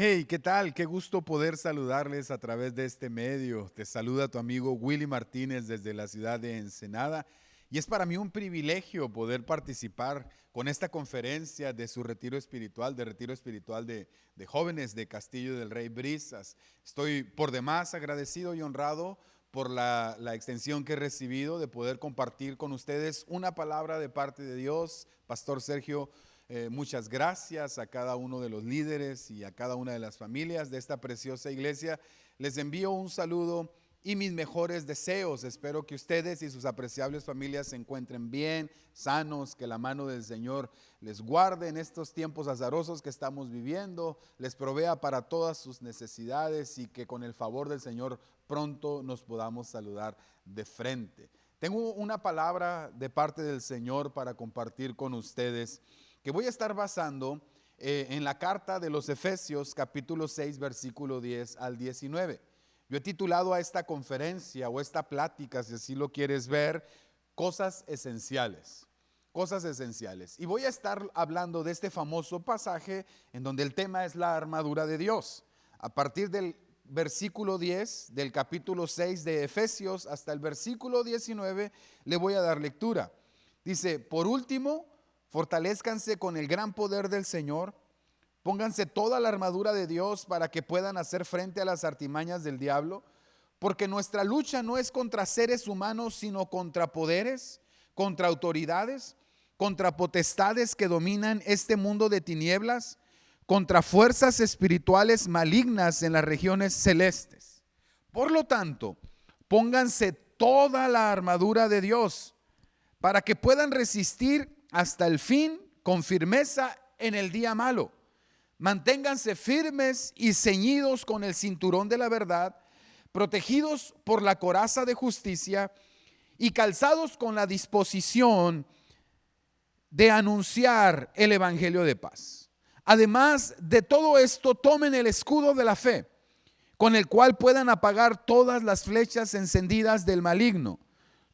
Hey, ¿qué tal? Qué gusto poder saludarles a través de este medio. Te saluda tu amigo Willy Martínez desde la ciudad de Ensenada. Y es para mí un privilegio poder participar con esta conferencia de su retiro espiritual, de jóvenes de Castillo del Rey Brisas. Estoy por demás agradecido y honrado por la extensión que he recibido de poder compartir con ustedes una palabra de parte de Dios. Pastor Sergio, muchas gracias a cada uno de los líderes y a cada una de las familias de esta preciosa iglesia. Les envío un saludo y mis mejores deseos. Espero que ustedes y sus apreciables familias se encuentren bien, sanos, que la mano del Señor les guarde en estos tiempos azarosos que estamos viviendo, les provea para todas sus necesidades y que con el favor del Señor pronto nos podamos saludar de frente. Tengo una palabra de parte del Señor para compartir con ustedes, que voy a estar basando en la carta de los Efesios capítulo 6 versículo 10 al 19. Yo he titulado a esta conferencia o esta plática, si así lo quieres ver, cosas esenciales. Cosas esenciales. Y voy a estar hablando de este famoso pasaje en donde el tema es la armadura de Dios. A partir del versículo 10 del capítulo 6 de Efesios hasta el versículo 19 le voy a dar lectura. Dice: por último, fortalézcanse con el gran poder del Señor. Pónganse toda la armadura de Dios para que puedan hacer frente a las artimañas del diablo, porque nuestra lucha no es contra seres humanos, sino contra poderes, contra autoridades, contra potestades que dominan este mundo de tinieblas, contra fuerzas espirituales malignas en las regiones celestes. Por lo tanto, pónganse toda la armadura de Dios para que puedan resistir hasta el fin con firmeza en el día malo. Manténganse firmes y ceñidos con el cinturón de la verdad, protegidos por la coraza de justicia y calzados con la disposición de anunciar el evangelio de paz. Además de todo esto, tomen el escudo de la fe, con el cual puedan apagar todas las flechas encendidas del maligno.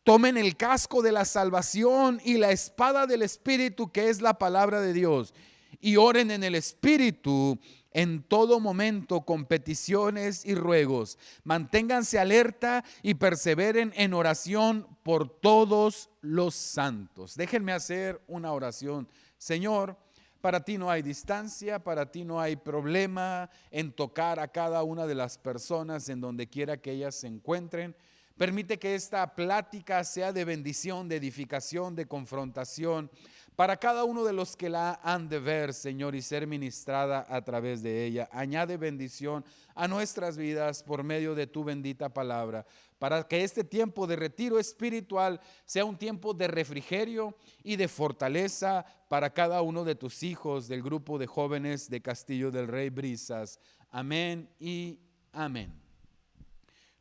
Tomen el casco de la salvación y la espada del Espíritu, que es la palabra de Dios, y oren en el Espíritu en todo momento con peticiones y ruegos. Manténganse alerta y perseveren en oración por todos los santos. Déjenme hacer una oración. Señor, para ti no hay distancia, para ti no hay problema en tocar a cada una de las personas en donde quiera que ellas se encuentren. Permite que esta plática sea de bendición, de edificación, de confrontación para cada uno de los que la han de ver, Señor, y ser ministrada a través de ella. Añade bendición a nuestras vidas por medio de tu bendita palabra, para que este tiempo de retiro espiritual sea un tiempo de refrigerio y de fortaleza para cada uno de tus hijos del grupo de jóvenes de Castillo del Rey Brisas. Amén y amén.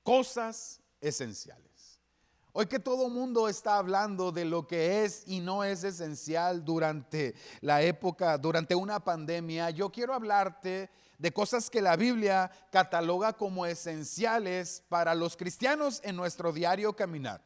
Cosas esenciales. Hoy que todo mundo está hablando de lo que es y no es esencial durante la época, durante una pandemia, yo quiero hablarte de cosas que la Biblia cataloga como esenciales para los cristianos en nuestro diario caminar.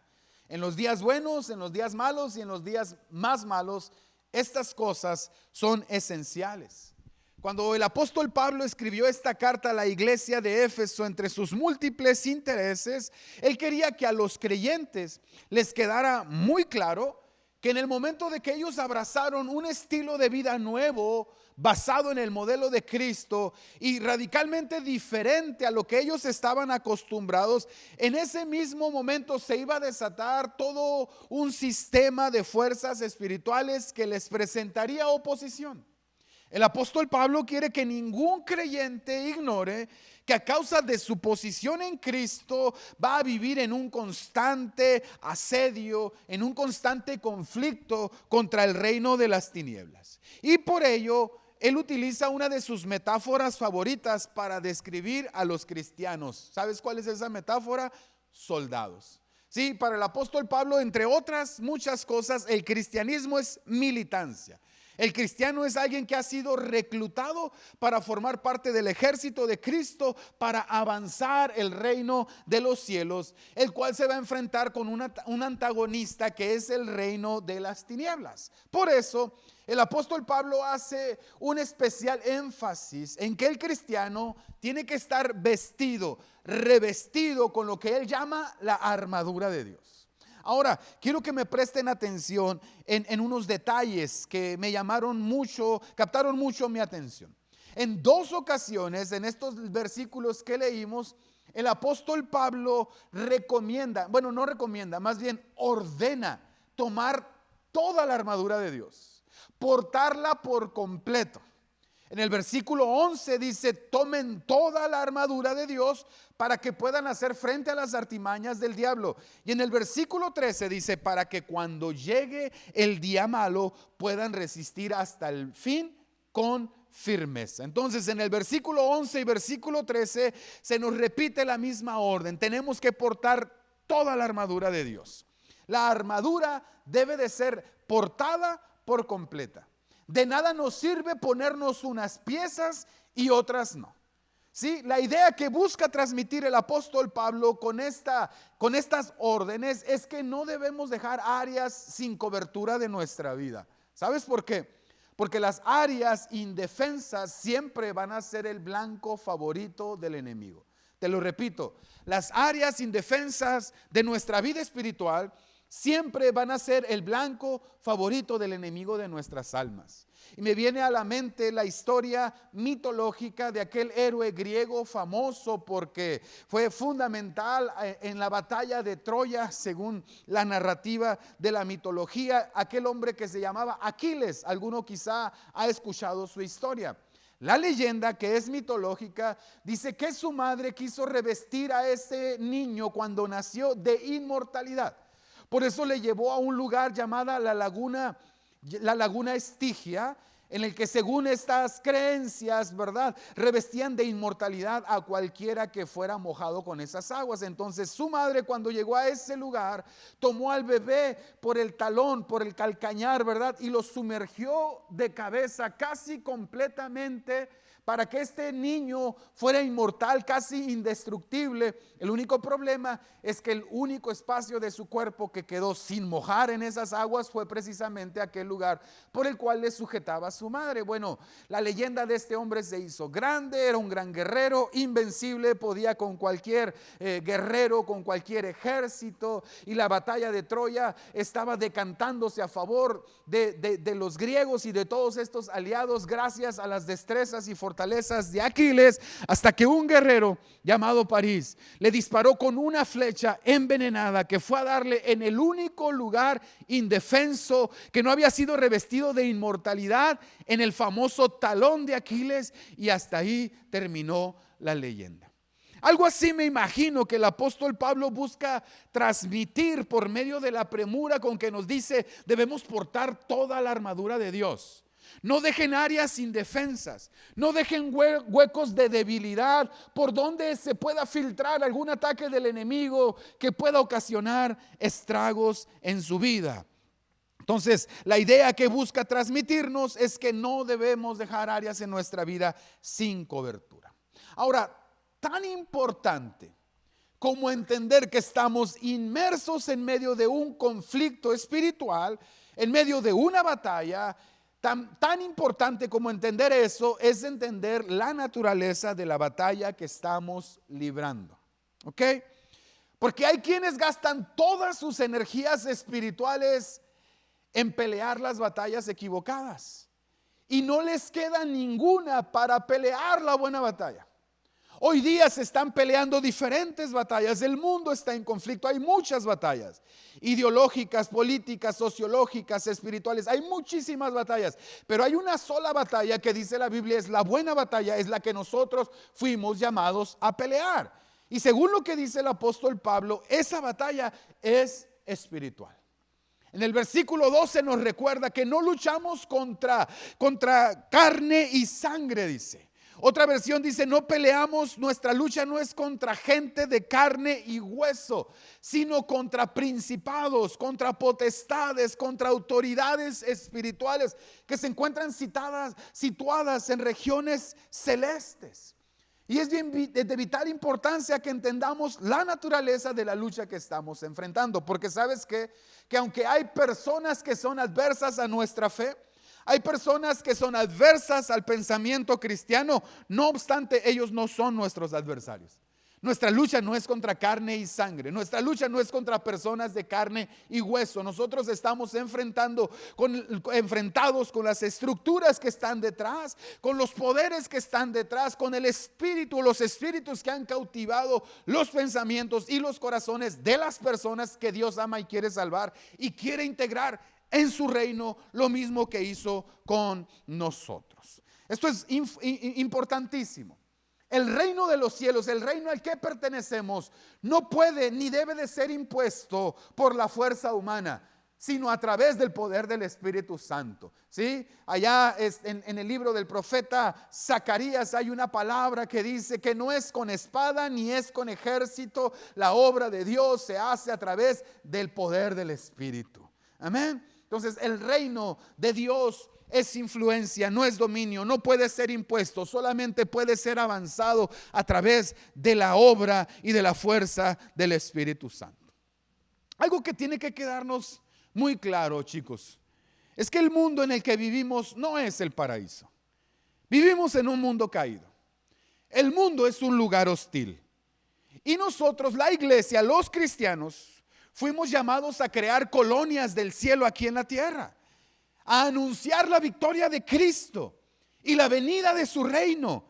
En los días buenos, en los días malos y en los días más malos, estas cosas son esenciales. Cuando el apóstol Pablo escribió esta carta a la iglesia de Éfeso, entre sus múltiples intereses, él quería que a los creyentes les quedara muy claro que en el momento de que ellos abrazaron un estilo de vida nuevo, basado en el modelo de Cristo y radicalmente diferente a lo que ellos estaban acostumbrados, en ese mismo momento se iba a desatar todo un sistema de fuerzas espirituales que les presentaría oposición. El apóstol Pablo quiere que ningún creyente ignore que a causa de su posición en Cristo va a vivir en un constante asedio, en un constante conflicto contra el reino de las tinieblas. Y por ello, él utiliza una de sus metáforas favoritas para describir a los cristianos. ¿Sabes cuál es esa metáfora? Soldados. Sí, para el apóstol Pablo, entre otras muchas cosas, el cristianismo es militancia. El cristiano es alguien que ha sido reclutado para formar parte del ejército de Cristo, para avanzar el reino de los cielos, el cual se va a enfrentar con un antagonista que es el reino de las tinieblas. Por eso el apóstol Pablo hace un especial énfasis en que el cristiano tiene que estar vestido, revestido con lo que él llama la armadura de Dios. Ahora, quiero que me presten atención en unos detalles que me llamaron mucho, captaron mucho mi atención. En dos ocasiones, en estos versículos que leímos, el apóstol Pablo recomienda, bueno, no recomienda, más bien ordena tomar toda la armadura de Dios, portarla por completo. En el versículo 11 dice: tomen toda la armadura de Dios para que puedan hacer frente a las artimañas del diablo. Y en el versículo 13 dice: para que cuando llegue el día malo puedan resistir hasta el fin con firmeza. Entonces, en el versículo 11 y versículo 13 se nos repite la misma orden. Tenemos que portar toda la armadura de Dios. La armadura debe de ser portada por completa. De nada nos sirve ponernos unas piezas y otras no. ¿Sí? La idea que busca transmitir el apóstol Pablo con estas órdenes es que no debemos dejar áreas sin cobertura de nuestra vida. ¿Sabes por qué? Porque las áreas indefensas siempre van a ser el blanco favorito del enemigo. Te lo repito, las áreas indefensas de nuestra vida espiritual siempre van a ser el blanco favorito del enemigo de nuestras almas. Y me viene a la mente la historia mitológica de aquel héroe griego famoso porque fue fundamental en la batalla de Troya, según la narrativa de la mitología, aquel hombre que se llamaba Aquiles. Alguno quizá ha escuchado su historia. La leyenda, que es mitológica, dice que su madre quiso revestir a ese niño cuando nació de inmortalidad. Por eso le llevó a un lugar llamada la laguna Estigia, en el que, según estas creencias, ¿verdad?, revestían de inmortalidad a cualquiera que fuera mojado con esas aguas. Entonces su madre, cuando llegó a ese lugar, tomó al bebé por el talón, por el calcañar, ¿verdad?, y lo sumergió de cabeza casi completamente para que este niño fuera inmortal, casi indestructible. El único problema es que el único espacio de su cuerpo que quedó sin mojar en esas aguas fue precisamente aquel lugar por el cual le sujetaba a su madre. Bueno, la leyenda de este hombre se hizo grande, era un gran guerrero, invencible, podía con cualquier guerrero, con cualquier ejército, y la batalla de Troya estaba decantándose a favor de los griegos y de todos estos aliados gracias a las destrezas y fortalezas de Aquiles, hasta que un guerrero llamado París le disparó con una flecha envenenada que fue a darle en el único lugar indefenso que no había sido revestido de inmortalidad, en el famoso talón de Aquiles, y hasta ahí terminó la leyenda. Algo así me imagino que el apóstol Pablo busca transmitir por medio de la premura con que nos dice: debemos portar toda la armadura de Dios. No dejen áreas indefensas, no dejen huecos de debilidad por donde se pueda filtrar algún ataque del enemigo que pueda ocasionar estragos en su vida. Entonces, la idea que busca transmitirnos es que no debemos dejar áreas en nuestra vida sin cobertura. Ahora, tan importante como entender que estamos inmersos en medio de un conflicto espiritual, en medio de una batalla, tan importante como entender eso es entender la naturaleza de la batalla que estamos librando. ¿Ok? Porque hay quienes gastan todas sus energías espirituales en pelear las batallas equivocadas y no les queda ninguna para pelear la buena batalla. Hoy día se están peleando diferentes batallas, el mundo está en conflicto, hay muchas batallas ideológicas, políticas, sociológicas, espirituales, hay muchísimas batallas, pero hay una sola batalla que dice la Biblia es la buena batalla, es la que nosotros fuimos llamados a pelear. Y según lo que dice el apóstol Pablo, esa batalla es espiritual. En el versículo 12 nos recuerda que no luchamos contra carne y sangre, dice. Otra versión dice: no peleamos, nuestra lucha no es contra gente de carne y hueso, sino contra principados, contra potestades, contra autoridades espirituales que se encuentran situadas en regiones celestes. Y es de vital importancia que entendamos la naturaleza de la lucha que estamos enfrentando, porque sabes que aunque hay personas que son adversas a nuestra fe, Hay personas que son adversas al pensamiento cristiano, no obstante, ellos no son nuestros adversarios. Nuestra lucha no es contra carne y sangre. Nuestra lucha no es contra personas de carne y hueso. Nosotros estamos enfrentados con las estructuras que están detrás, con los poderes que están detrás, con el espíritu, los espíritus que han cautivado los pensamientos y los corazones de las personas que Dios ama y quiere salvar y quiere integrar en su reino, lo mismo que hizo con nosotros. Esto es importantísimo. El reino de los cielos, el reino al que pertenecemos, no puede ni debe de ser impuesto por la fuerza humana, sino a través del poder del Espíritu Santo. ¿Sí? Allá en el libro del profeta Zacarías hay una palabra que dice que no es con espada ni es con ejército, la obra de Dios se hace a través del poder del Espíritu. Amén. Entonces el reino de Dios es influencia, no es dominio, no puede ser impuesto, solamente puede ser avanzado a través de la obra y de la fuerza del Espíritu Santo. Algo que tiene que quedarnos muy claro, chicos, es que el mundo en el que vivimos no es el paraíso. Vivimos en un mundo caído. El mundo es un lugar hostil. Y nosotros, la iglesia, los cristianos, fuimos llamados a crear colonias del cielo aquí en la tierra, a anunciar la victoria de Cristo y la venida de su reino.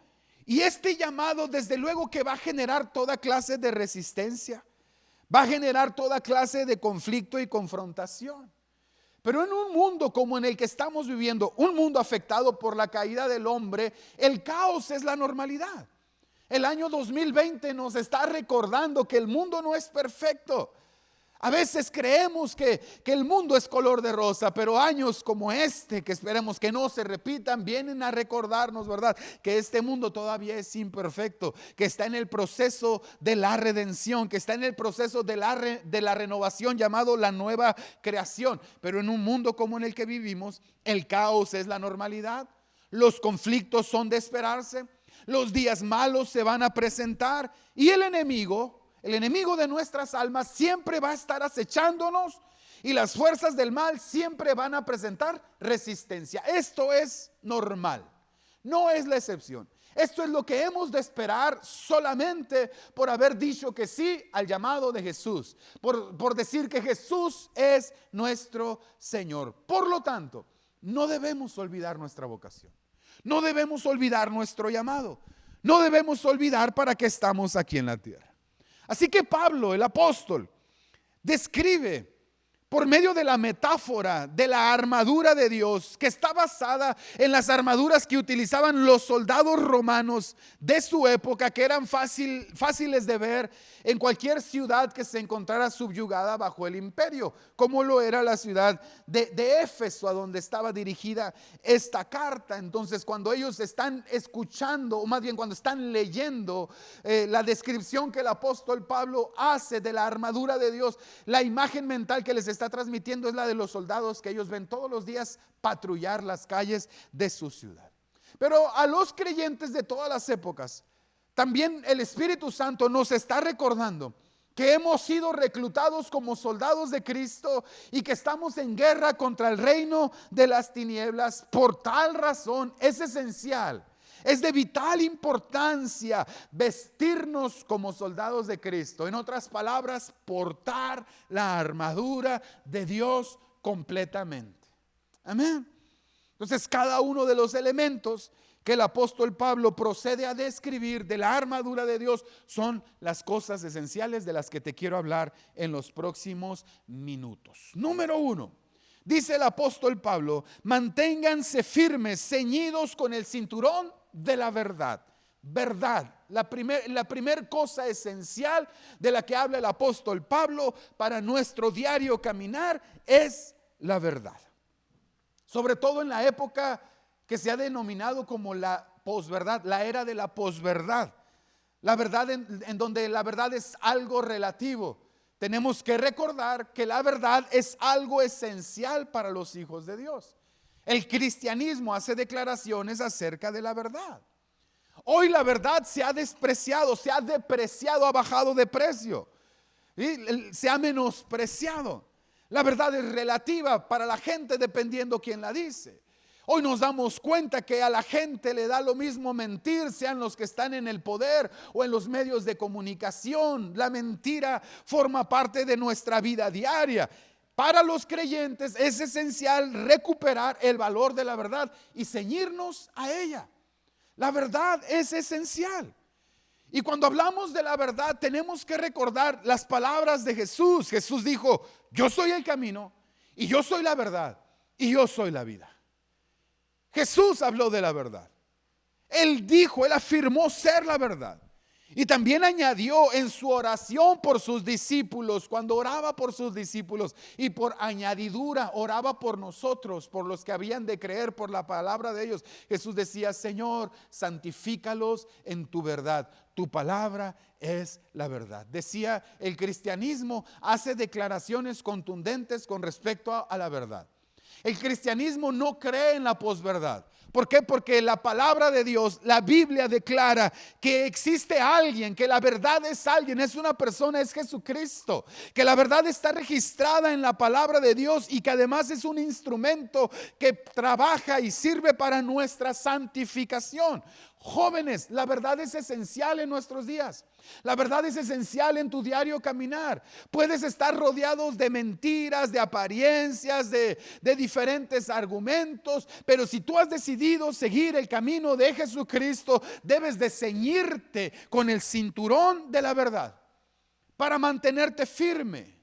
Y este llamado desde luego que va a generar toda clase de resistencia, va a generar toda clase de conflicto y confrontación. Pero en un mundo como en el que estamos viviendo, un mundo afectado por la caída del hombre, el caos es la normalidad. El año 2020 nos está recordando que el mundo no es perfecto. A veces creemos que el mundo es color de rosa, pero años como este, que esperemos que no se repitan, vienen a recordarnos, ¿verdad?, que este mundo todavía es imperfecto, que está en el proceso de la redención, que está en el proceso de la renovación llamado la nueva creación. Pero en un mundo como en el que vivimos, el caos es la normalidad, los conflictos son de esperarse, los días malos se van a presentar y el enemigo de nuestras almas siempre va a estar acechándonos y las fuerzas del mal siempre van a presentar resistencia. Esto es normal, no es la excepción. Esto es lo que hemos de esperar solamente por haber dicho que sí al llamado de Jesús, por decir que Jesús es nuestro Señor. Por lo tanto, no debemos olvidar nuestra vocación, no debemos olvidar nuestro llamado, no debemos olvidar para qué estamos aquí en la tierra. Así que Pablo, el apóstol, describe por medio de la metáfora de la armadura de Dios, que está basada en las armaduras que utilizaban los soldados romanos de su época, que eran fáciles de ver en cualquier ciudad que se encontrara subyugada bajo el imperio, como lo era la ciudad de Éfeso, a donde estaba dirigida esta carta. Entonces, cuando ellos están escuchando, o más bien cuando están leyendo la descripción que el apóstol Pablo hace de la armadura de Dios, la imagen mental que les está transmitiendo es la de los soldados que ellos ven todos los días patrullar las calles de su ciudad. Pero a los creyentes de todas las épocas, también el Espíritu Santo nos está recordando que hemos sido reclutados como soldados de Cristo y que estamos en guerra contra el reino de las tinieblas. Por tal razón es esencial, es de vital importancia vestirnos como soldados de Cristo. En otras palabras, portar la armadura de Dios completamente. Amén. Entonces, cada uno de los elementos que el apóstol Pablo procede a describir de la armadura de Dios son las cosas esenciales de las que te quiero hablar en los próximos minutos. Número 1. Dice el apóstol Pablo: manténganse firmes, ceñidos con el cinturón de la verdad. Verdad, la primer cosa esencial de la que habla el apóstol Pablo para nuestro diario caminar es la verdad. Sobre todo en la época que se ha denominado como la posverdad, la era de la posverdad. La verdad en donde la verdad es algo relativo. Tenemos que recordar que la verdad es algo esencial para los hijos de Dios. El cristianismo hace declaraciones acerca de la verdad. Hoy la verdad se ha despreciado, se ha depreciado, ha bajado de precio, se ha menospreciado. La verdad es relativa para la gente dependiendo quién la dice. Hoy nos damos cuenta que a la gente le da lo mismo mentir, sean los que están en el poder o en los medios de comunicación. La mentira forma parte de nuestra vida diaria. Para los creyentes es esencial recuperar el valor de la verdad y ceñirnos a ella. La verdad es esencial. Y cuando hablamos de la verdad tenemos que recordar las palabras de Jesús. Jesús dijo: yo soy el camino, y yo soy la verdad, y yo soy la vida. Jesús habló de la verdad. Él dijo, él afirmó ser la verdad. Y también añadió en su oración por sus discípulos, cuando oraba por sus discípulos y por añadidura oraba por nosotros, por los que habían de creer por la palabra de ellos. Jesús decía: Señor, santifícalos en tu verdad. Tu palabra es la verdad. Decía, el cristianismo hace declaraciones contundentes con respecto a la verdad. El cristianismo no cree en la posverdad. ¿Por qué? Porque la palabra de Dios, la Biblia declara que existe alguien, que la verdad es alguien, es una persona, es Jesucristo, que la verdad está registrada en la palabra de Dios y que además es un instrumento que trabaja y sirve para nuestra santificación. Jóvenes, la verdad es esencial en nuestros días. La verdad es esencial en tu diario caminar. Puedes estar rodeados de mentiras, de apariencias, de diferentes argumentos, pero si tú has decidido seguir el camino de Jesucristo, debes de ceñirte con el cinturón de la verdad para mantenerte firme.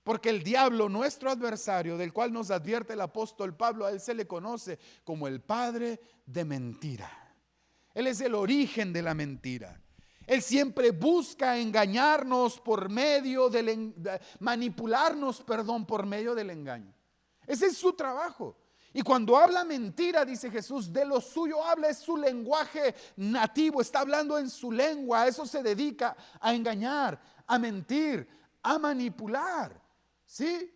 Porque el diablo, nuestro adversario, del cual nos advierte el apóstol Pablo, a él se le conoce como el padre de mentira. Él es el origen de la mentira. Él siempre busca engañarnos por medio manipularnos, por medio del engaño. Ese es su trabajo. Y cuando habla mentira, dice Jesús, de lo suyo habla, es su lenguaje nativo, está hablando en su lengua. A eso se dedica, a engañar, a mentir, a manipular. ¿Sí?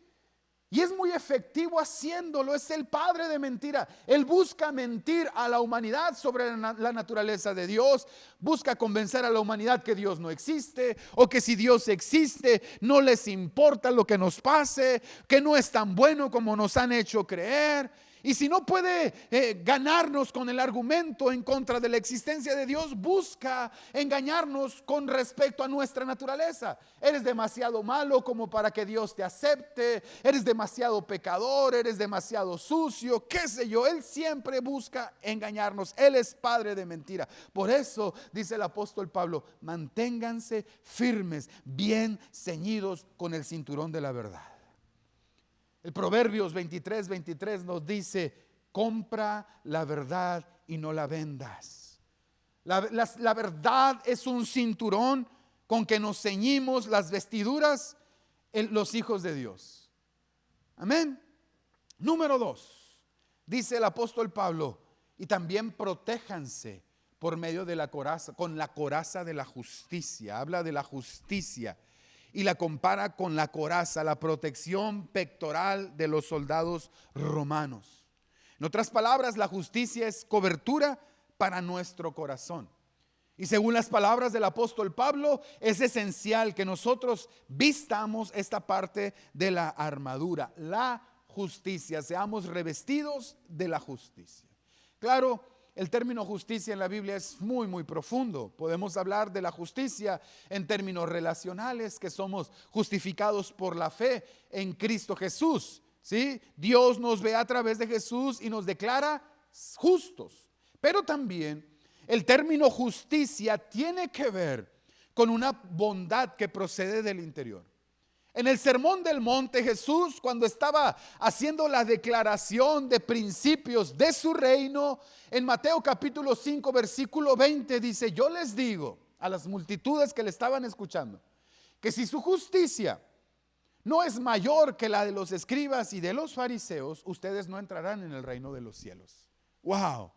Y es muy efectivo haciéndolo. Es el padre de mentira. Él busca mentir a la humanidad sobre la naturaleza de Dios. Busca convencer a la humanidad que Dios no existe, o que si Dios existe no les importa lo que nos pase, que no es tan bueno como nos han hecho creer. Y si no puede ganarnos con el argumento en contra de la existencia de Dios, busca engañarnos con respecto a nuestra naturaleza. Eres demasiado malo como para que Dios te acepte. Eres demasiado pecador, eres demasiado sucio, qué sé yo. Él siempre busca engañarnos. Él es padre de mentira. Por eso dice el apóstol Pablo: manténganse firmes, bien ceñidos con el cinturón de la verdad. El Proverbios 23 nos dice: compra la verdad y no la vendas. La verdad es un cinturón con que nos ceñimos las vestiduras en los hijos de Dios. Amén. Número 2, dice el apóstol Pablo: y también protéjanse por medio de la coraza, con la coraza de la justicia. Habla de la justicia y la compara con la coraza, la protección pectoral de los soldados romanos. En otras palabras, la justicia es cobertura para nuestro corazón. Y según las palabras del apóstol Pablo, es esencial que nosotros vistamos esta parte de la armadura, la justicia, seamos revestidos de la justicia. Claro, el término justicia en la Biblia es muy profundo. Podemos hablar de la justicia en términos relacionales, que somos justificados por la fe en Cristo Jesús. ¿Sí? Dios nos ve a través de Jesús y nos declara justos. Pero también el término justicia tiene que ver con una bondad que procede del interior. En el Sermón del Monte, Jesús, cuando estaba haciendo la declaración de principios de su reino, en Mateo capítulo 5 versículo 20 dice: yo les digo a las multitudes que le estaban escuchando, que si su justicia no es mayor que la de los escribas y de los fariseos, ustedes no entrarán en el reino de los cielos. ¡Wow!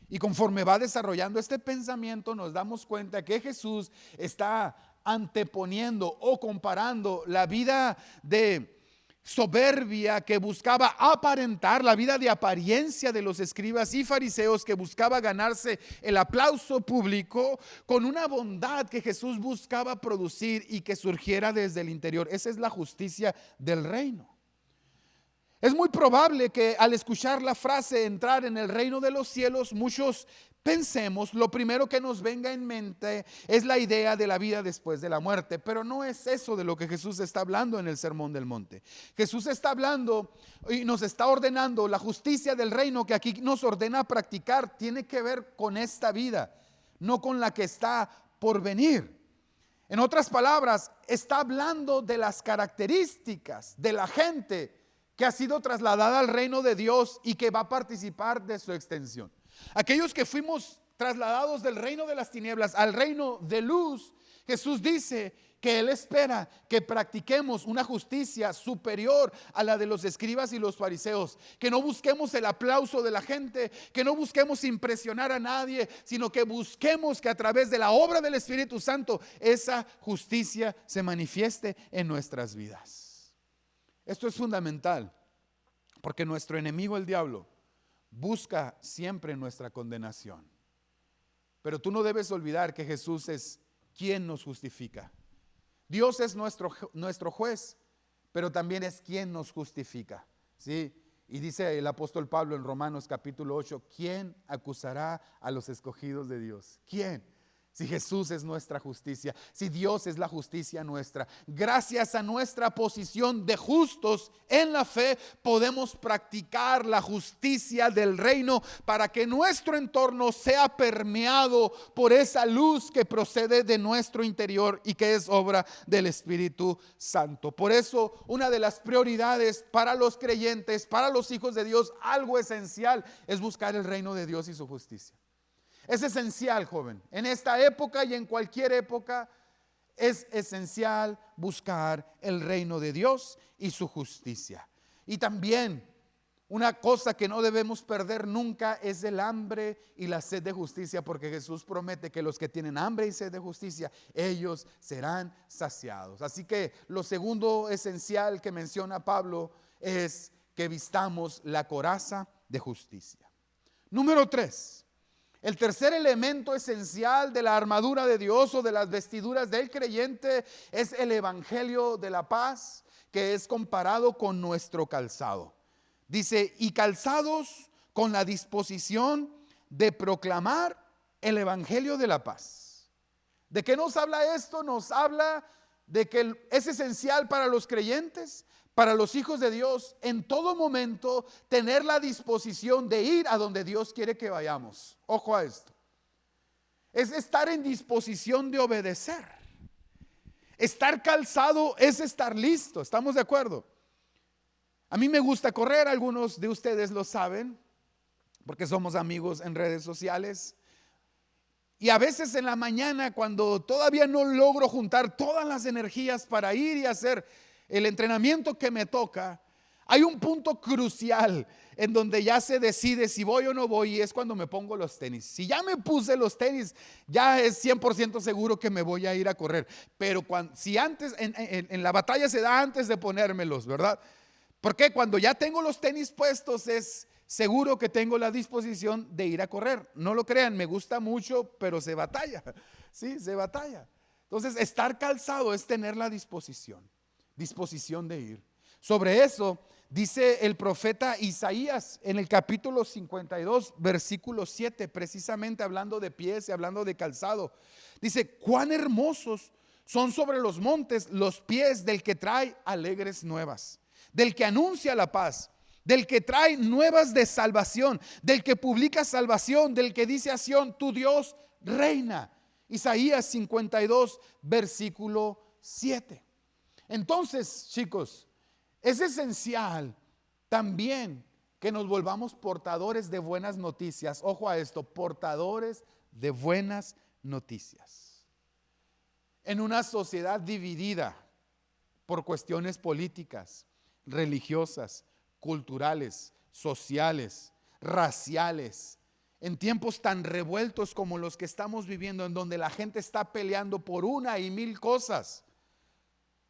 Y conforme va desarrollando este pensamiento, nos damos cuenta que Jesús está anteponiendo o comparando la vida de soberbia que buscaba aparentar, la vida de apariencia de los escribas y fariseos que buscaba ganarse el aplauso público, con una bondad que Jesús buscaba producir y que surgiera desde el interior. Esa es la justicia del reino. Es muy probable que al escuchar la frase entrar en el reino de los cielos, muchos pensemos, lo primero que nos venga en mente es la idea de la vida después de la muerte, pero no es eso de lo que Jesús está hablando en el Sermón del Monte. Jesús está hablando y nos está ordenando la justicia del reino que aquí nos ordena practicar, tiene que ver con esta vida, no con la que está por venir. En otras palabras, está hablando de las características de la gente que ha sido trasladada al reino de Dios y que va a participar de su extensión. Aquellos que fuimos trasladados del reino de las tinieblas al reino de luz, Jesús dice que Él espera que practiquemos una justicia superior a la de los escribas y los fariseos, que no busquemos el aplauso de la gente, que no busquemos impresionar a nadie, sino que busquemos que a través de la obra del Espíritu Santo esa justicia se manifieste en nuestras vidas. Esto es fundamental, porque nuestro enemigo, el diablo, busca siempre nuestra condenación. Pero tú no debes olvidar que Jesús es quien nos justifica. Dios es nuestro juez, pero también es quien nos justifica, ¿sí? Y dice el apóstol Pablo en Romanos capítulo 8, ¿quién acusará a los escogidos de Dios? ¿Quién? Si Jesús es nuestra justicia, si Dios es la justicia nuestra, gracias a nuestra posición de justos en la fe, podemos practicar la justicia del reino para que nuestro entorno sea permeado por esa luz que procede de nuestro interior y que es obra del Espíritu Santo. Por eso, una de las prioridades para los creyentes, para los hijos de Dios, algo esencial es buscar el reino de Dios y su justicia. Es esencial, joven, en esta época y en cualquier época es esencial buscar el reino de Dios y su justicia. Y también una cosa que no debemos perder nunca es el hambre y la sed de justicia, porque Jesús promete que los que tienen hambre y sed de justicia, ellos serán saciados. Así que lo segundo esencial que menciona Pablo es que vistamos la coraza de justicia. Número 3. El tercer elemento esencial de la armadura de Dios o de las vestiduras del creyente es el evangelio de la paz, que es comparado con nuestro calzado. Dice, y calzados con la disposición de proclamar el evangelio de la paz. ¿De qué nos habla esto? Nos habla de que es esencial para los creyentes, para los hijos de Dios, en todo momento tener la disposición de ir a donde Dios quiere que vayamos. Ojo a esto. Es estar en disposición de obedecer. Estar calzado es estar listo. ¿Estamos de acuerdo? A mí me gusta correr, algunos de ustedes lo saben, porque somos amigos en redes sociales. Y a veces en la mañana, cuando todavía no logro juntar todas las energías para ir y hacer el entrenamiento que me toca, hay un punto crucial en donde ya se decide si voy o no voy, y es cuando me pongo los tenis. Si ya me puse los tenis, ya es 100% seguro que me voy a ir a correr. Pero si antes, en la batalla se da antes de ponérmelos, ¿verdad? Porque cuando ya tengo los tenis puestos es seguro que tengo la disposición de ir a correr. No lo crean, me gusta mucho, pero se batalla. Sí, se batalla. Entonces, estar calzado es tener la disposición de ir. Sobre eso dice el profeta Isaías en el capítulo 52, versículo 7, precisamente hablando de pies y hablando de calzado. Dice, cuán hermosos son sobre los montes los pies del que trae alegres nuevas, del que anuncia la paz, del que trae nuevas de salvación, del que publica salvación, del que dice a Sión, tu Dios reina. Isaías 52, versículo 7. Entonces, chicos, es esencial también que nos volvamos portadores de buenas noticias. Ojo a esto, portadores de buenas noticias. En una sociedad dividida por cuestiones políticas, religiosas, culturales, sociales, raciales, en tiempos tan revueltos como los que estamos viviendo, en donde la gente está peleando por una y mil cosas,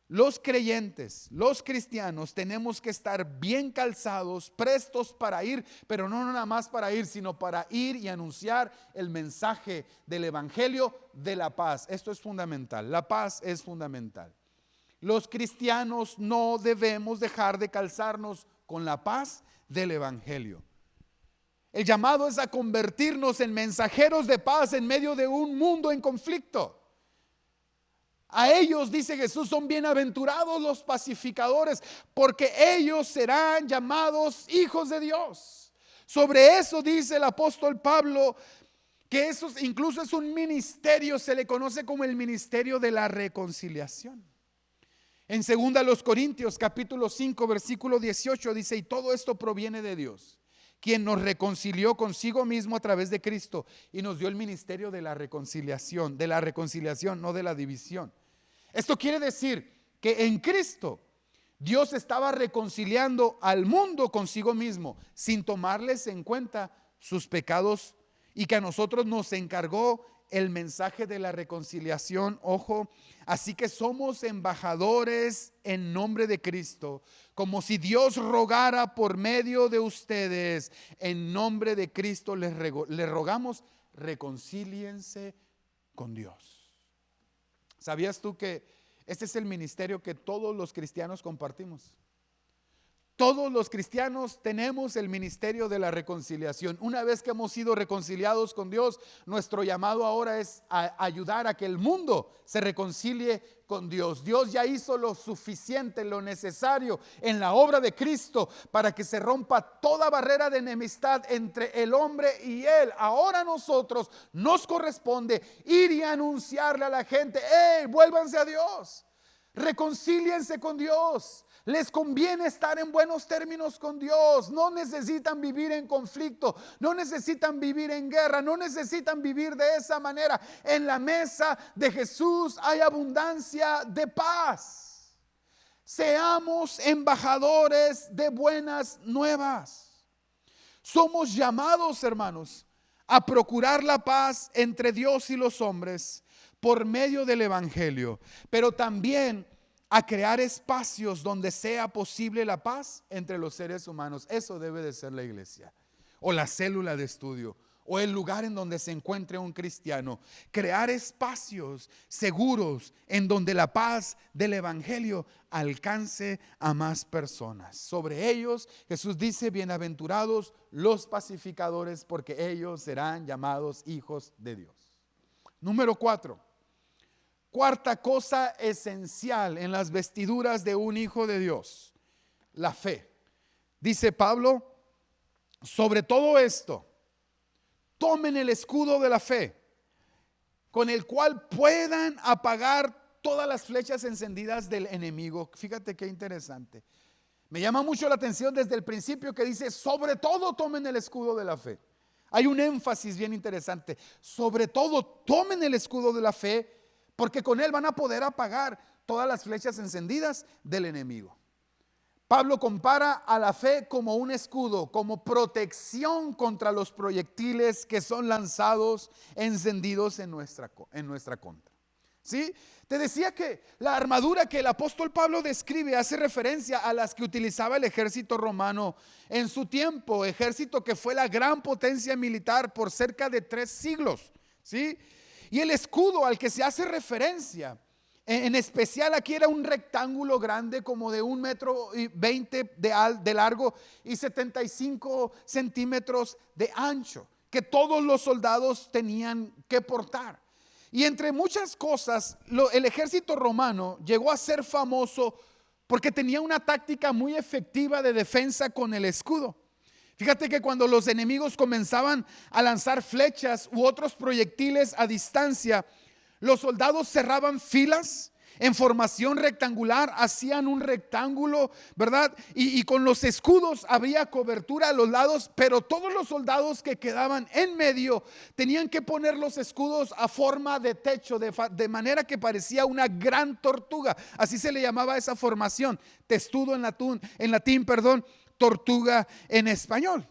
los creyentes, los cristianos, tenemos que estar bien calzados, prestos para ir, pero no nada más para ir, sino para ir y anunciar el mensaje del evangelio de la paz. Esto es fundamental, la paz es fundamental. Los cristianos no debemos dejar de calzarnos con la paz del evangelio. El llamado es a convertirnos en mensajeros de paz en medio de un mundo en conflicto. A ellos, dice Jesús, son bienaventurados los pacificadores, porque ellos serán llamados hijos de Dios. Sobre eso dice el apóstol Pablo, que eso incluso es un ministerio, se le conoce como el ministerio de la reconciliación. En 2 Corintios capítulo 5 versículo 18 dice: y todo esto proviene de Dios, quien nos reconcilió consigo mismo a través de Cristo y nos dio el ministerio de la reconciliación, no de la división. Esto quiere decir que en Cristo Dios estaba reconciliando al mundo consigo mismo sin tomarles en cuenta sus pecados, y que a nosotros nos encargó el mensaje de la reconciliación. Ojo, así que somos embajadores en nombre de Cristo, como si Dios rogara por medio de ustedes. En nombre de Cristo les rogamos, reconcíliense con Dios. ¿Sabías tú que este es el ministerio que todos los cristianos compartimos? Todos los cristianos tenemos el ministerio de la reconciliación. Una vez que hemos sido reconciliados con Dios, nuestro llamado ahora es a ayudar a que el mundo se reconcilie con Dios. Dios ya hizo lo suficiente, lo necesario en la obra de Cristo para que se rompa toda barrera de enemistad entre el hombre y Él. Ahora a nosotros nos corresponde ir y anunciarle a la gente: ¡hey, vuélvanse a Dios! Reconcíliense con Dios. Les conviene estar en buenos términos con Dios. No necesitan vivir en conflicto, no necesitan vivir en guerra, no necesitan vivir de esa manera. En la mesa de Jesús hay abundancia de paz. Seamos embajadores de buenas nuevas. Somos llamados, hermanos, a procurar la paz entre Dios y los hombres por medio del evangelio, pero también a crear espacios donde sea posible la paz entre los seres humanos. Eso debe de ser la iglesia, o la célula de estudio, o el lugar en donde se encuentre un cristiano. Crear espacios seguros en donde la paz del evangelio alcance a más personas. Sobre ellos Jesús dice: bienaventurados los pacificadores, porque ellos serán llamados hijos de Dios. Número 4. Cuarta cosa esencial en las vestiduras de un hijo de Dios: la fe. Dice Pablo: sobre todo esto, tomen el escudo de la fe, con el cual puedan apagar todas las flechas encendidas del enemigo. Fíjate qué interesante. Me llama mucho la atención desde el principio que dice: sobre todo tomen el escudo de la fe. Hay un énfasis bien interesante. Sobre todo tomen el escudo de la fe, porque con él van a poder apagar todas las flechas encendidas del enemigo. Pablo compara a la fe como un escudo, como protección contra los proyectiles que son lanzados, encendidos en nuestra contra. ¿Sí? Te decía que la armadura que el apóstol Pablo describe hace referencia a las que utilizaba el ejército romano en su tiempo, ejército que fue la gran potencia militar por cerca de 3 siglos. ¿Sí? Y el escudo al que se hace referencia, en especial aquí, era un rectángulo grande como de 1,20 m de largo y 75 centímetros de ancho, que todos los soldados tenían que portar. Y entre muchas cosas, el ejército romano llegó a ser famoso porque tenía una táctica muy efectiva de defensa con el escudo. Fíjate que cuando los enemigos comenzaban a lanzar flechas u otros proyectiles a distancia, los soldados cerraban filas en formación rectangular, hacían un rectángulo, ¿verdad? Y con los escudos había cobertura a los lados, pero todos los soldados que quedaban en medio tenían que poner los escudos a forma de techo, de manera que parecía una gran tortuga. Así se le llamaba esa formación: testudo en latín, tortuga en español.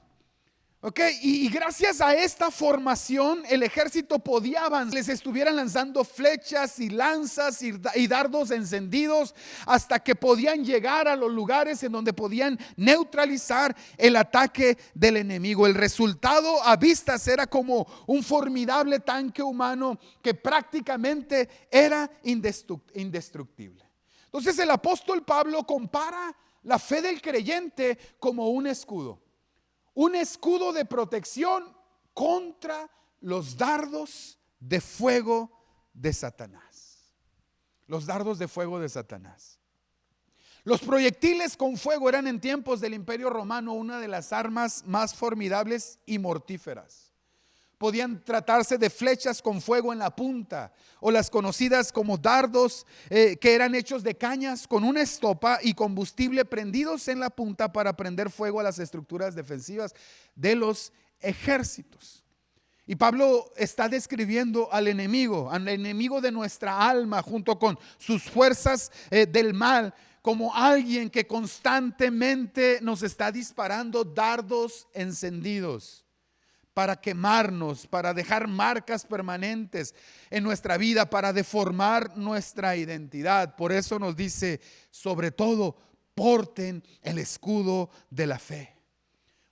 Y gracias a esta formación el ejército podía avanzar. Les estuvieran lanzando flechas y lanzas y dardos encendidos hasta que podían llegar a los lugares en donde podían neutralizar el ataque del enemigo. El resultado a vistas era como un formidable tanque humano que prácticamente era indestructible. Entonces el apóstol Pablo compara la fe del creyente como un escudo de protección contra los dardos de fuego de Satanás. Los dardos de fuego de Satanás. Los proyectiles con fuego eran en tiempos del Imperio Romano una de las armas más formidables y mortíferas. Podían tratarse de flechas con fuego en la punta, o las conocidas como dardos, que eran hechos de cañas con una estopa y combustible prendidos en la punta para prender fuego a las estructuras defensivas de los ejércitos. Y Pablo está describiendo al enemigo de nuestra alma, junto con sus fuerzas del mal, como alguien que constantemente nos está disparando dardos encendidos para quemarnos, para dejar marcas permanentes en nuestra vida, para deformar nuestra identidad. Por eso nos dice, sobre todo, porten el escudo de la fe.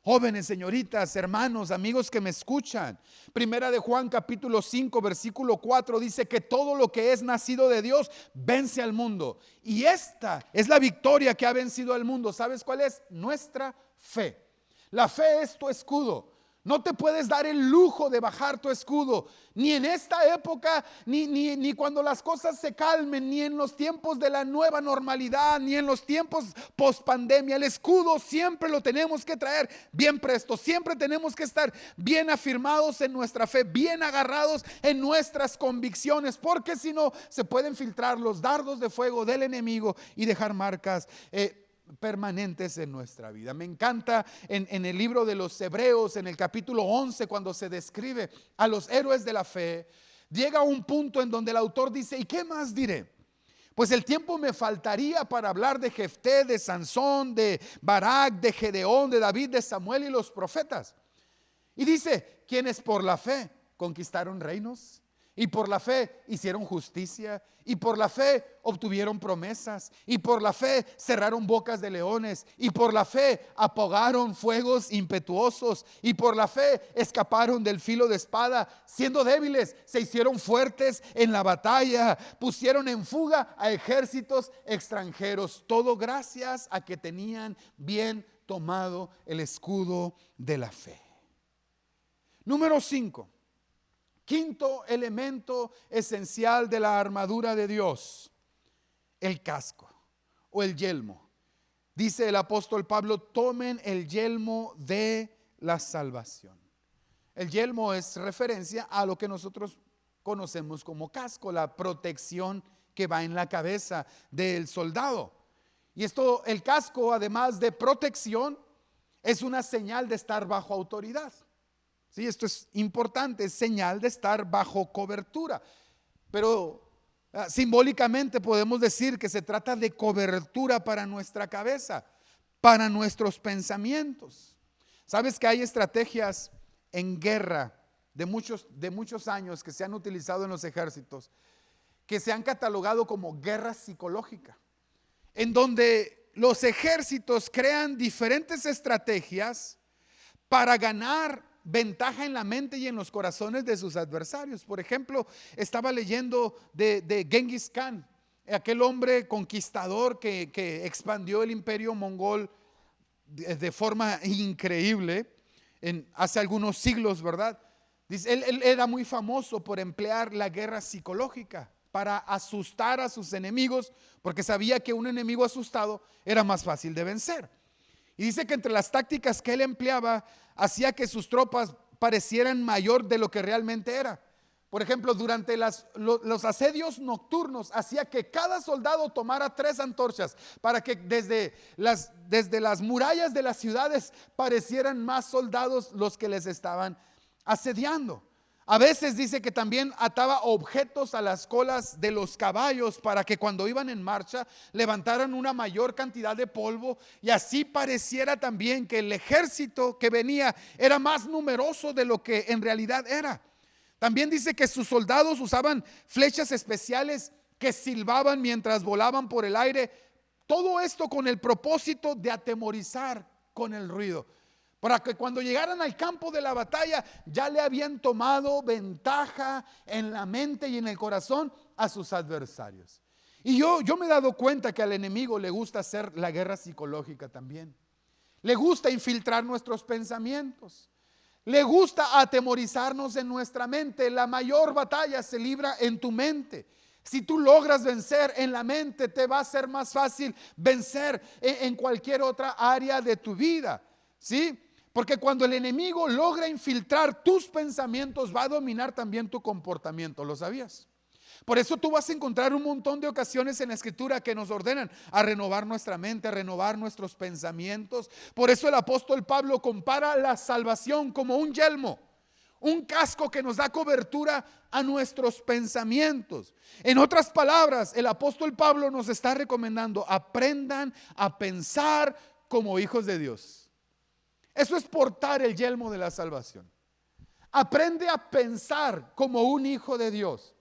Jóvenes, señoritas, hermanos, amigos que me escuchan, Primera de Juan capítulo 5 versículo 4 dice que todo lo que es nacido de Dios vence al mundo. Y esta es la victoria que ha vencido al mundo. ¿Sabes cuál es? Nuestra fe. La fe es tu escudo. No te puedes dar el lujo de bajar tu escudo, ni en esta época, ni cuando las cosas se calmen, ni en los tiempos de la nueva normalidad, ni en los tiempos post pandemia. El escudo siempre lo tenemos que traer bien presto, siempre tenemos que estar bien afirmados en nuestra fe, bien agarrados en nuestras convicciones, porque si no se pueden filtrar los dardos de fuego del enemigo y dejar marcas permanentes en nuestra vida. Me encanta en el libro de los Hebreos, en el capítulo 11, cuando se describe a los héroes de la fe, llega un punto en donde el autor dice: ¿y qué más diré? Pues el tiempo me faltaría para hablar de Jefté, de Sansón, de Barak, de Gedeón, de David, de Samuel y los profetas. Y dice: quienes por la fe conquistaron reinos, y por la fe hicieron justicia, y por la fe obtuvieron promesas, y por la fe cerraron bocas de leones, y por la fe apagaron fuegos impetuosos, y por la fe escaparon del filo de espada. Siendo débiles, se hicieron fuertes en la batalla, pusieron en fuga a ejércitos extranjeros. Todo gracias a que tenían bien tomado el escudo de la fe. Número 5. Quinto elemento esencial de la armadura de Dios: el casco o el yelmo. Dice el apóstol Pablo: tomen el yelmo de la salvación. El yelmo es referencia a lo que nosotros conocemos como casco, la protección que va en la cabeza del soldado. Y esto, el casco, además de protección, es una señal de estar bajo autoridad. Sí, esto es importante, es señal de estar bajo cobertura. Pero simbólicamente podemos decir que se trata de cobertura para nuestra cabeza, para nuestros pensamientos. Sabes que hay estrategias en guerra de muchos años que se han utilizado en los ejércitos, que se han catalogado como guerra psicológica, en donde los ejércitos crean diferentes estrategias para ganar ventaja en la mente y en los corazones de sus adversarios. Por ejemplo, estaba leyendo de Genghis Khan, aquel hombre conquistador que expandió el imperio mongol de forma increíble hace algunos siglos, ¿verdad? Dice, él era muy famoso por emplear la guerra psicológica para asustar a sus enemigos, porque sabía que un enemigo asustado era más fácil de vencer. Y dice que entre las tácticas que él empleaba, hacía que sus tropas parecieran mayor de lo que realmente era. Por ejemplo, durante los asedios nocturnos, hacía que cada soldado tomara 3 antorchas para que desde las murallas de las ciudades parecieran más soldados los que les estaban asediando. A veces dice que también ataba objetos a las colas de los caballos para que cuando iban en marcha levantaran una mayor cantidad de polvo, y así pareciera también que el ejército que venía era más numeroso de lo que en realidad era. También dice que sus soldados usaban flechas especiales que silbaban mientras volaban por el aire. Todo esto con el propósito de atemorizar con el ruido, para que cuando llegaran al campo de la batalla ya le habían tomado ventaja en la mente y en el corazón a sus adversarios. Y yo me he dado cuenta que al enemigo le gusta hacer la guerra psicológica también. Le gusta infiltrar nuestros pensamientos. Le gusta atemorizarnos en nuestra mente. La mayor batalla se libra en tu mente. Si tú logras vencer en la mente, te va a ser más fácil vencer en cualquier otra área de tu vida. ¿Sí? Porque cuando el enemigo logra infiltrar tus pensamientos, va a dominar también tu comportamiento. ¿Lo sabías? Por eso tú vas a encontrar un montón de ocasiones en la Escritura que nos ordenan a renovar nuestra mente, a renovar nuestros pensamientos. Por eso el apóstol Pablo compara la salvación como un yelmo, un casco que nos da cobertura a nuestros pensamientos. En otras palabras, el apóstol Pablo nos está recomendando: aprendan a pensar como hijos de Dios. Eso es portar el yelmo de la salvación. Aprende a pensar como un hijo de Dios.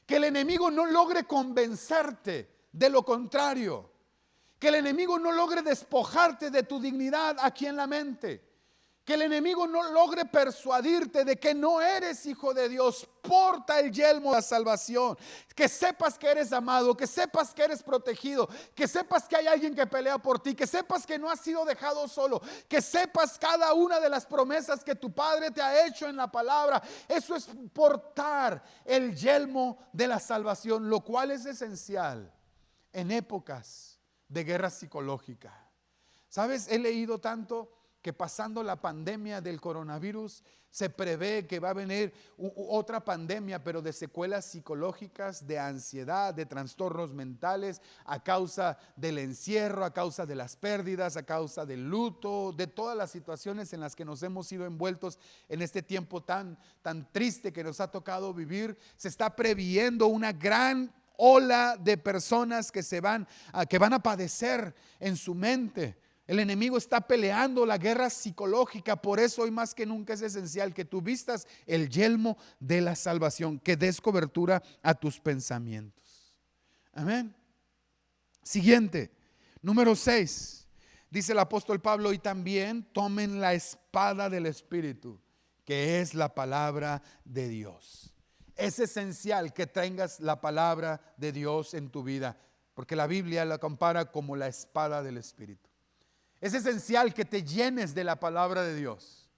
Que el enemigo no logre convencerte de lo contrario. Que el enemigo no logre despojarte de tu dignidad aquí en la mente. Que el enemigo no logre persuadirte de que no eres hijo de Dios. Porta el yelmo de la salvación. Que sepas que eres amado, que sepas que eres protegido, que sepas que hay alguien que pelea por ti, que sepas que no has sido dejado solo, que sepas cada una de las promesas que tu Padre te ha hecho en la palabra. Eso es portar el yelmo de la salvación, lo cual es esencial en épocas de guerra psicológica. ¿Sabes? He leído tanto que pasando la pandemia del coronavirus se prevé que va a venir otra pandemia, pero de secuelas psicológicas, de ansiedad, de trastornos mentales, a causa del encierro, a causa de las pérdidas, a causa del luto, de todas las situaciones en las que nos hemos sido envueltos en este tiempo tan triste que nos ha tocado vivir. Se está previendo una gran ola de personas que van a padecer en su mente. El enemigo está peleando la guerra psicológica. Por eso hoy más que nunca es esencial que tú vistas el yelmo de la salvación, que des cobertura a tus pensamientos. Amén. Siguiente, número 6. Dice el apóstol Pablo: y también tomen la espada del Espíritu, que es la palabra de Dios. Es esencial que tengas la palabra de Dios en tu vida, porque la Biblia la compara como la espada del Espíritu. Es esencial que te llenes de la palabra de Dios.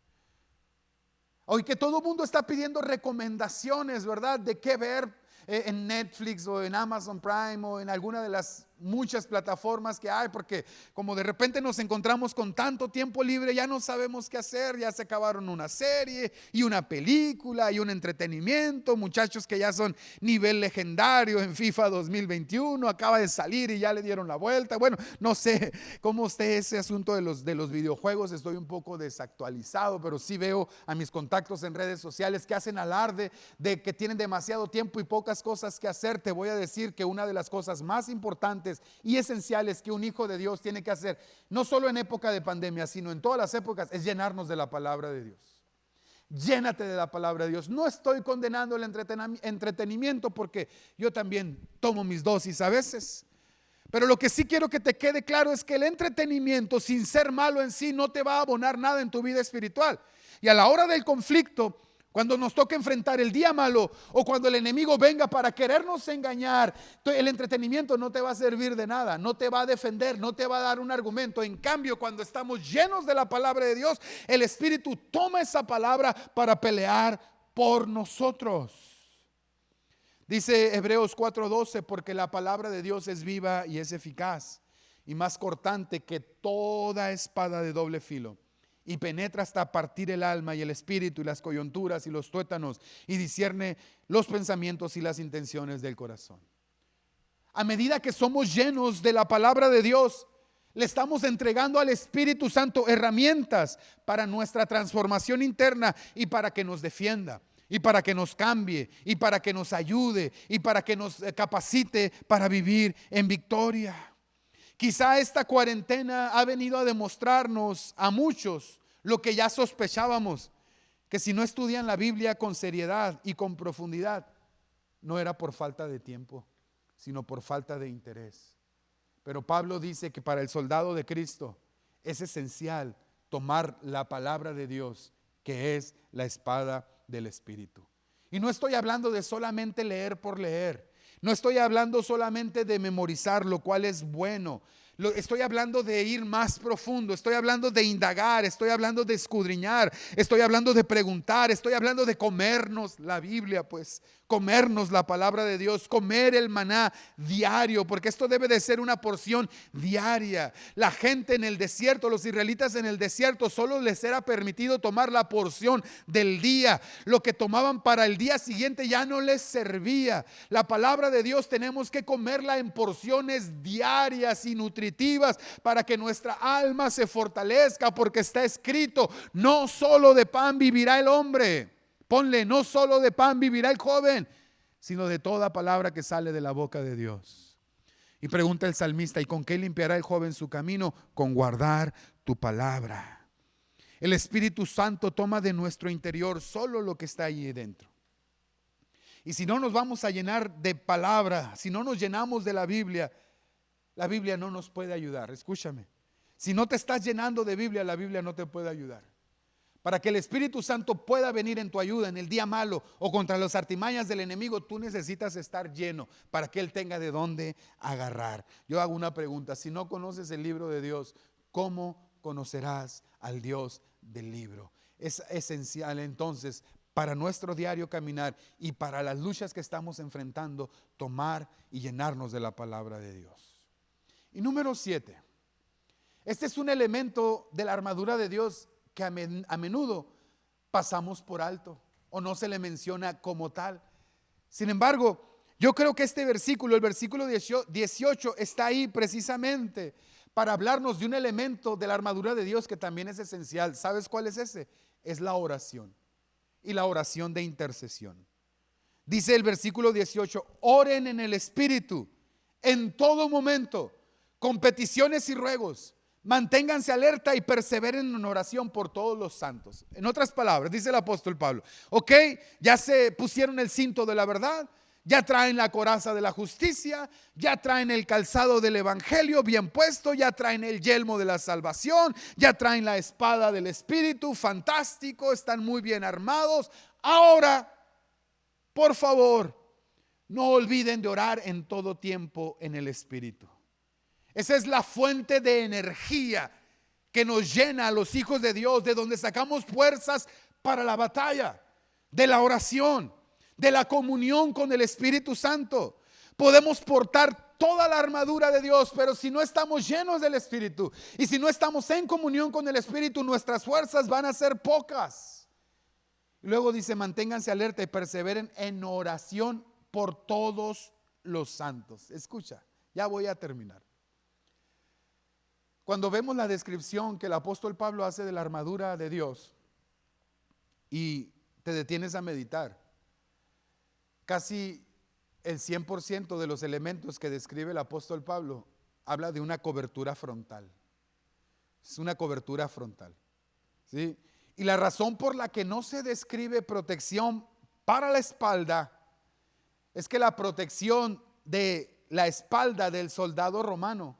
Hoy que todo el mundo está pidiendo recomendaciones, ¿verdad? De qué ver en Netflix o en Amazon Prime o en alguna de las muchas plataformas que hay, porque como de repente nos encontramos con tanto tiempo libre, ya no sabemos qué hacer. Ya se acabaron una serie y una película y un entretenimiento. Muchachos que ya son nivel legendario en FIFA 2021, acaba de salir y ya le dieron la vuelta. Bueno, no sé cómo esté ese asunto de los videojuegos. Estoy un poco desactualizado, pero sí veo a mis contactos en redes sociales que hacen alarde de que tienen demasiado tiempo y pocas cosas que hacer. Te voy a decir que una de las cosas más importantes y esenciales que un hijo de Dios tiene que hacer, no solo en época de pandemia, sino en todas las épocas, es llenarnos de la palabra de Dios. Llénate de la palabra de Dios. No estoy condenando el entretenimiento, porque yo también tomo mis dosis a veces. Pero lo que sí quiero que te quede claro es que el entretenimiento, sin ser malo en sí, no te va a abonar nada en tu vida espiritual. Y a la hora del conflicto, cuando nos toca enfrentar el día malo o cuando el enemigo venga para querernos engañar, el entretenimiento no te va a servir de nada, no te va a defender, no te va a dar un argumento. En cambio, cuando estamos llenos de la palabra de Dios, el Espíritu toma esa palabra para pelear por nosotros. Dice Hebreos 4:12: porque la palabra de Dios es viva y es eficaz y más cortante que toda espada de doble filo, y penetra hasta partir el alma y el espíritu y las coyunturas y los tuétanos, y discierne los pensamientos y las intenciones del corazón. A medida que somos llenos de la palabra de Dios, le estamos entregando al Espíritu Santo herramientas para nuestra transformación interna y para que nos defienda, y para que nos cambie, y para que nos ayude, y para que nos capacite para vivir en victoria. Quizá esta cuarentena ha venido a demostrarnos a muchos lo que ya sospechábamos, que si no estudian la Biblia con seriedad y con profundidad, no era por falta de tiempo, sino por falta de interés. Pero Pablo dice que para el soldado de Cristo es esencial tomar la palabra de Dios, que es la espada del Espíritu. Y no estoy hablando de solamente leer por leer. No estoy hablando solamente de memorizar, lo cual es bueno. Estoy hablando de ir más profundo, estoy hablando de indagar, estoy hablando de escudriñar, estoy hablando de preguntar, estoy hablando de comernos la Biblia, pues comernos la palabra de Dios, comer el maná diario, porque esto debe de ser una porción diaria. La gente en el desierto, los israelitas en el desierto, solo les era permitido tomar la porción del día. Lo que tomaban para el día siguiente ya no les servía. La palabra de Dios tenemos que comerla en porciones diarias y nutritivas para que nuestra alma se fortalezca, porque está escrito: no solo de pan vivirá el hombre. Ponle: no solo de pan vivirá el joven, sino de toda palabra que sale de la boca de Dios. Y pregunta el salmista: ¿y con qué limpiará el joven su camino? Con guardar tu palabra. El Espíritu Santo toma de nuestro interior solo lo que está allí dentro. Y si no nos vamos a llenar de palabra, si no nos llenamos de la Biblia no nos puede ayudar. Escúchame, si no te estás llenando de Biblia, la Biblia no te puede ayudar. Para que el Espíritu Santo pueda venir en tu ayuda en el día malo o contra las artimañas del enemigo, tú necesitas estar lleno para que Él tenga de dónde agarrar. Yo hago una pregunta: si no conoces el libro de Dios, ¿cómo conocerás al Dios del libro? Es esencial entonces para nuestro diario caminar y para las luchas que estamos enfrentando, tomar y llenarnos de la palabra de Dios. Y número 7, este es un elemento de la armadura de Dios que a menudo pasamos por alto o no se le menciona como tal. Sin embargo, yo creo que este versículo, el versículo 18, está ahí precisamente para hablarnos de un elemento de la armadura de Dios que también es esencial. ¿Sabes cuál es ese? Es la oración, y la oración de intercesión. Dice el versículo 18: oren en el Espíritu en todo momento, con peticiones y ruegos. Manténganse alerta y perseveren en oración por todos los santos. En otras palabras, dice el apóstol Pablo: ok, ya se pusieron el cinto de la verdad, ya traen la coraza de la justicia, ya traen el calzado del evangelio bien puesto, ya traen el yelmo de la salvación, ya traen la espada del Espíritu. Fantástico, están muy bien armados. Ahora, por favor, no olviden de orar en todo tiempo en el Espíritu. Esa es la fuente de energía que nos llena a los hijos de Dios, de donde sacamos fuerzas para la batalla, de la oración, de la comunión con el Espíritu Santo. Podemos portar toda la armadura de Dios, pero si no estamos llenos del Espíritu y si no estamos en comunión con el Espíritu, nuestras fuerzas van a ser pocas. Y luego dice: manténganse alerta y perseveren en oración por todos los santos. Escucha, ya voy a terminar. Cuando vemos la descripción que el apóstol Pablo hace de la armadura de Dios y te detienes a meditar, casi el 100% de los elementos que describe el apóstol Pablo habla de una cobertura frontal. Es una cobertura frontal, ¿sí? Y la razón por la que no se describe protección para la espalda es que la protección de la espalda del soldado romano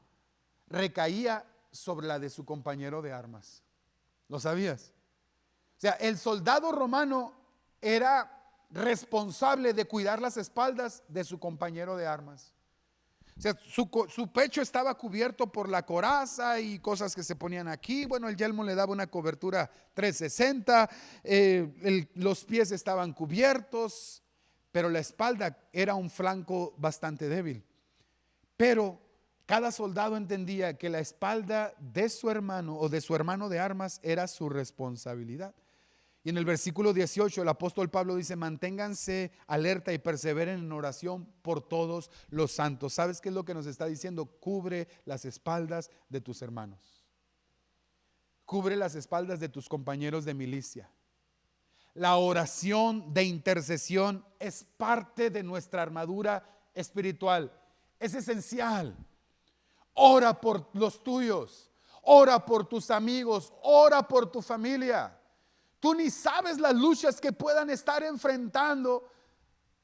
recaía sobre la de su compañero de armas. ¿Lo sabías? O sea, el soldado romano era responsable de cuidar las espaldas de su compañero de armas. O sea, su pecho estaba cubierto por la coraza y cosas que se ponían aquí. Bueno, el yelmo le daba una cobertura 360, los pies estaban cubiertos, pero la espalda era un flanco bastante débil. Pero cada soldado entendía que la espalda de su hermano o de su hermano de armas era su responsabilidad. Y en el versículo 18 el apóstol Pablo dice: manténganse alerta y perseveren en oración por todos los santos. ¿Sabes qué es lo que nos está diciendo? Cubre las espaldas de tus hermanos. Cubre las espaldas de tus compañeros de milicia. La oración de intercesión es parte de nuestra armadura espiritual. Es esencial. Ora por los tuyos, ora por tus amigos, ora por tu familia. Tú ni sabes las luchas que puedan estar enfrentando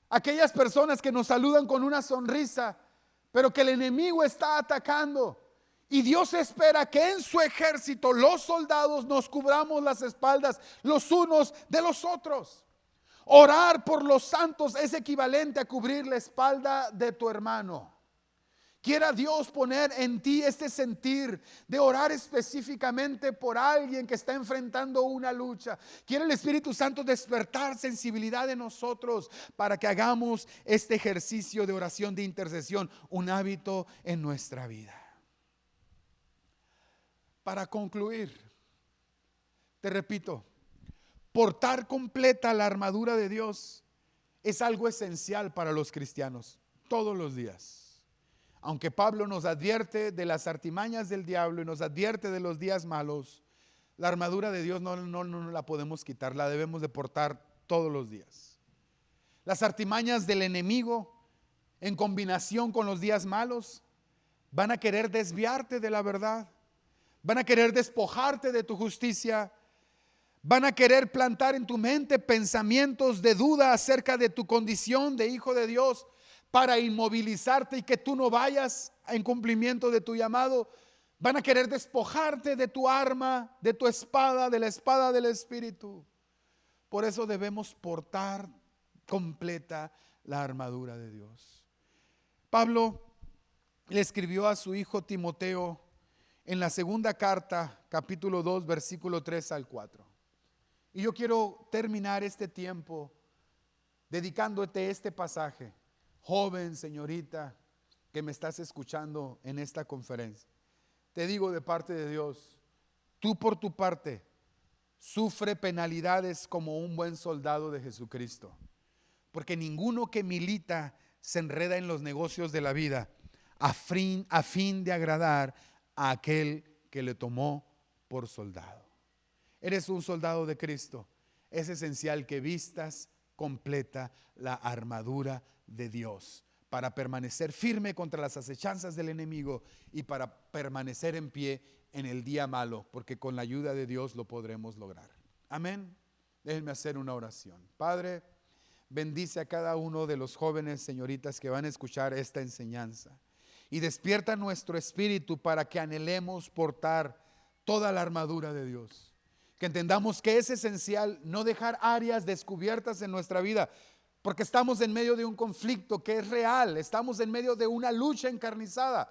aquellas personas que nos saludan con una sonrisa, pero que el enemigo está atacando. Y Dios espera que en su ejército los soldados nos cubramos las espaldas los unos de los otros. Orar por los santos es equivalente a cubrir la espalda de tu hermano. Quiera Dios poner en ti este sentir de orar específicamente por alguien que está enfrentando una lucha. Quiere el Espíritu Santo despertar sensibilidad en nosotros para que hagamos este ejercicio de oración, de intercesión, un hábito en nuestra vida. Para concluir, te repito, portar completa la armadura de Dios es algo esencial para los cristianos todos los días. Aunque Pablo nos advierte de las artimañas del diablo y nos advierte de los días malos, la armadura de Dios no la podemos quitar, la debemos de portar todos los días. Las artimañas del enemigo, en combinación con los días malos, van a querer desviarte de la verdad, van a querer despojarte de tu justicia, van a querer plantar en tu mente pensamientos de duda acerca de tu condición de hijo de Dios, para inmovilizarte y que tú no vayas en cumplimiento de tu llamado. Van a querer despojarte de tu arma, de tu espada, de la espada del Espíritu. Por eso debemos portar completa la armadura de Dios. Pablo le escribió a su hijo Timoteo en la segunda carta, capítulo 2, versículo 3 al 4. Y yo quiero terminar este tiempo dedicándote este pasaje. Joven, señorita, que me estás escuchando en esta conferencia, te digo de parte de Dios, tú por tu parte, sufre penalidades como un buen soldado de Jesucristo, porque ninguno que milita se enreda en los negocios de la vida a fin de agradar a aquel que le tomó por soldado. Eres un soldado de Cristo, es esencial que vistas completa la armadura de Dios para permanecer firme contra las acechanzas del enemigo y para permanecer en pie en el día malo, porque con la ayuda de Dios lo podremos lograr. Amén. Déjenme hacer una oración. Padre, bendice a cada uno de los jóvenes, señoritas, que van a escuchar esta enseñanza y despierta nuestro espíritu para que anhelemos portar toda la armadura de Dios. Que entendamos que es esencial no dejar áreas descubiertas en nuestra vida, porque estamos en medio de un conflicto que es real, estamos en medio de una lucha encarnizada.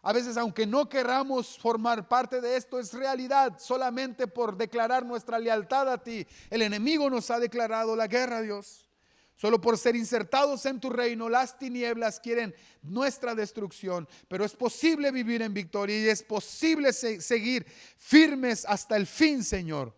A veces, aunque no queramos formar parte de esto, es realidad. Solamente por declarar nuestra lealtad a ti, el enemigo nos ha declarado la guerra a Dios. Solo por ser insertados en tu reino, las tinieblas quieren nuestra destrucción, pero es posible vivir en victoria y es posible seguir firmes hasta el fin, Señor,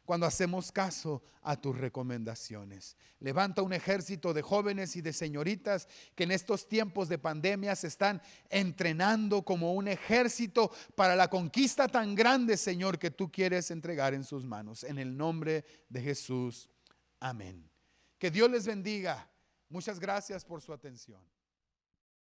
cuando hacemos caso a tus recomendaciones. Levanta un ejército de jóvenes y de señoritas que en estos tiempos de pandemia se están entrenando como un ejército para la conquista tan grande, Señor, que tú quieres entregar en sus manos. En el nombre de Jesús. Amén. Que Dios les bendiga. Muchas gracias por su atención.